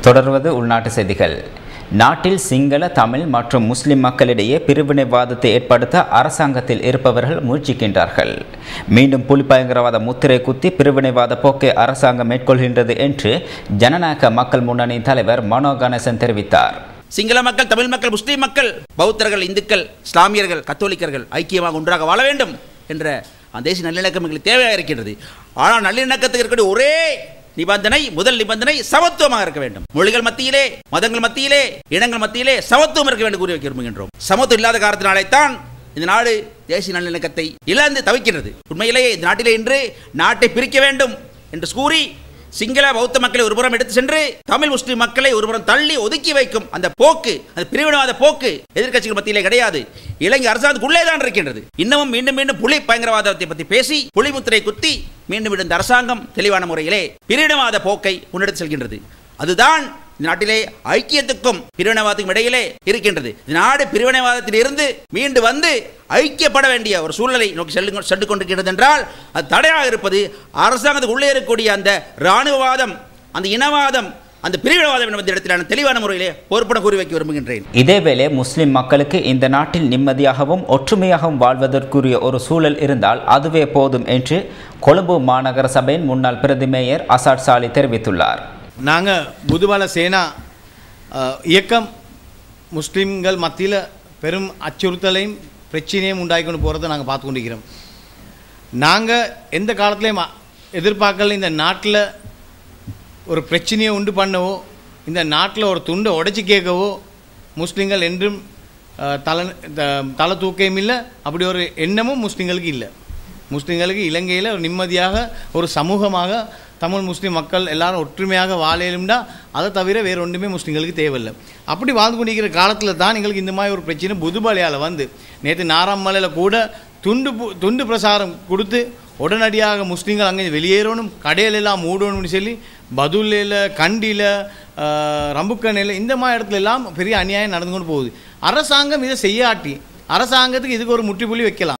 தொடர்வது உள்நாட்டு செய்திகள். நாட்டில் சிங்கள, தமிழ் மற்றும் முஸ்லிம் மக்களிடையே பிரிவினைவாதத்தை ஏற்படுத்த அரசாங்கத்தில் இருப்பவர்கள் முயற்சிக்கின்றார்கள். மீண்டும் புலி பயங்கரவாத முத்திரை குத்தி பிரிவினைவாத போக்கை அரசாங்கம் மேற்கொள்கின்றது என்று ஜனநாயக மக்கள் முன்னணி தலைவர் மனோ கணேசன் தெரிவித்தார். சிங்கள மக்கள், தமிழ் மக்கள், முஸ்லீம் மக்கள், பௌத்தர்கள், இந்துக்கள், இஸ்லாமியர்கள், கத்தோலிக்கர்கள் ஐக்கியமாக ஒன்றாக வாழ வேண்டும் என்ற தேசிய நல்லிணக்கம் எங்களுக்கு தேவையாக இருக்கின்றது. ஆனால் நல்லிணக்கத்துக்கு இருக்கக்கூடிய ஒரே நிபந்தனை, முதல் நிபந்தனை சமத்துவமாக இருக்க வேண்டும். மொழிகள் மத்தியிலே, மதங்கள் மத்தியிலே, இனங்கள் மத்தியிலே சமத்துவம் இருக்க வேண்டும் கூறி வைக்க விரும்புகின்றோம். சமத்துவம் இல்லாத காரணத்தினாலே தான் இந்த நாடு தேசிய நல்லிணக்கத்தை இழந்து தவிக்கின்றது. உண்மையிலேயே இந்த நாட்டிலே இன்று நாட்டை பிரிக்க வேண்டும் என்று கூறி சிங்கள பௌத்த மக்களை ஒருபுறம் எடுத்து சென்று தமிழ் முஸ்லிம் மக்களை ஒருபுறம் தள்ளி ஒதுக்கி வைக்கும் அந்த போக்கு, அந்த பிரிவினவாத போக்கு எதிர்க்கட்சிகள் மத்தியிலே கிடையாது, இலங்கை அரசாங்கத்துக்குள்ளே தான் இருக்கின்றது. இன்னமும் மீண்டும் மீண்டும் புலி பயங்கரவாதத்தை பற்றி பேசி புலி முத்திரை குத்தி மீண்டும் இந்த அரசாங்கம் தெளிவான முறையிலே பிரிவினவாத போக்கை முன்னெடுத்து செல்கின்றது. அதுதான் இந்த நாட்டிலே ஐக்கியத்துக்கும் பிரிவினைவாதத்துக்கும் இடையிலே இருக்கின்றது. இந்த நாடு பிரிவினைவாதத்தில் இருந்து மீண்டு வந்து ஐக்கியப்பட வேண்டிய ஒரு சூழ்நிலை நோக்கி சென்று கொண்டிருக்கிறது என்றால் அது தடையாக இருப்பது அரசாங்கத்துக்கு உள்ளே இருக்கக்கூடிய அந்த இராணுவவாதம், அந்த இனவாதம், அந்த பிரிவினைவாதம் என்ற இடத்திலான தெளிவான முறையிலே பொறுப்புடன் கூறி வைக்க விரும்புகின்றேன். இதேவேளை முஸ்லிம் மக்களுக்கு இந்த நாட்டில் நிம்மதியாகவும் ஒற்றுமையாகவும் வாழ்வதற்குரிய ஒரு சூழல் இருந்தால் அதுவே போதும் என்று கொழும்பு மாநகர சபையின் முன்னாள் பிரதி மேயர் அசாட் சாலி தெரிவித்துள்ளார். நாங்கள் புதுபல சேனா இயக்கம் முஸ்லீம்கள் மத்தியில் பெரும் அச்சுறுத்தலையும் பிரச்சனையும் உண்டாக்கி கொண்டு போகிறத நாங்கள் பார்த்து கொண்டிருக்கிறோம். நாங்கள் எந்த காலத்துலேயும் எதிர்பார்க்கல இந்த நாட்டில் ஒரு பிரச்சனையை உண்டு பண்ணவோ, இந்த நாட்டில் ஒரு துண்டை உடைச்சி கேட்கவோ முஸ்லீம்கள் என்றும் தலை தூக்கையும் இல்லை, அப்படி ஒரு எண்ணமும் முஸ்லீம்களுக்கு இல்லை. முஸ்லீம்களுக்கு இலங்கையில் ஒரு நிம்மதியாக ஒரு சமூகமாக தமிழ் முஸ்லீம் மக்கள் எல்லாரும் ஒற்றுமையாக வாழையிலும்டா, அதை தவிர வேறு ஒன்றுமே முஸ்லீம்களுக்கு தேவையில்லை. அப்படி வாழ்ந்து கொண்டிருக்கிற காலத்தில் தான் எங்களுக்கு இந்த மாதிரி ஒரு பிரச்சனை புதுபலையால் வந்து நேற்று நாராமலையில் கூட துண்டு பிரசாரம் கொடுத்து உடனடியாக முஸ்லீம்கள் அங்கே வெளியேறணும், கடையிலெல்லாம் மூடணும்னு சொல்லி பதுல்லையில், கண்டியில், ரம்புக்கண்ணையில் இந்த மாதிரி இடத்துல எல்லாம் பெரிய அநியாயம் நடந்து கொண்டு போகுது. அரசாங்கம் இதை செய்யாட்டி அரசாங்கத்துக்கு இதுக்கு ஒரு முற்றுப்புள்ளி வைக்கலாம்.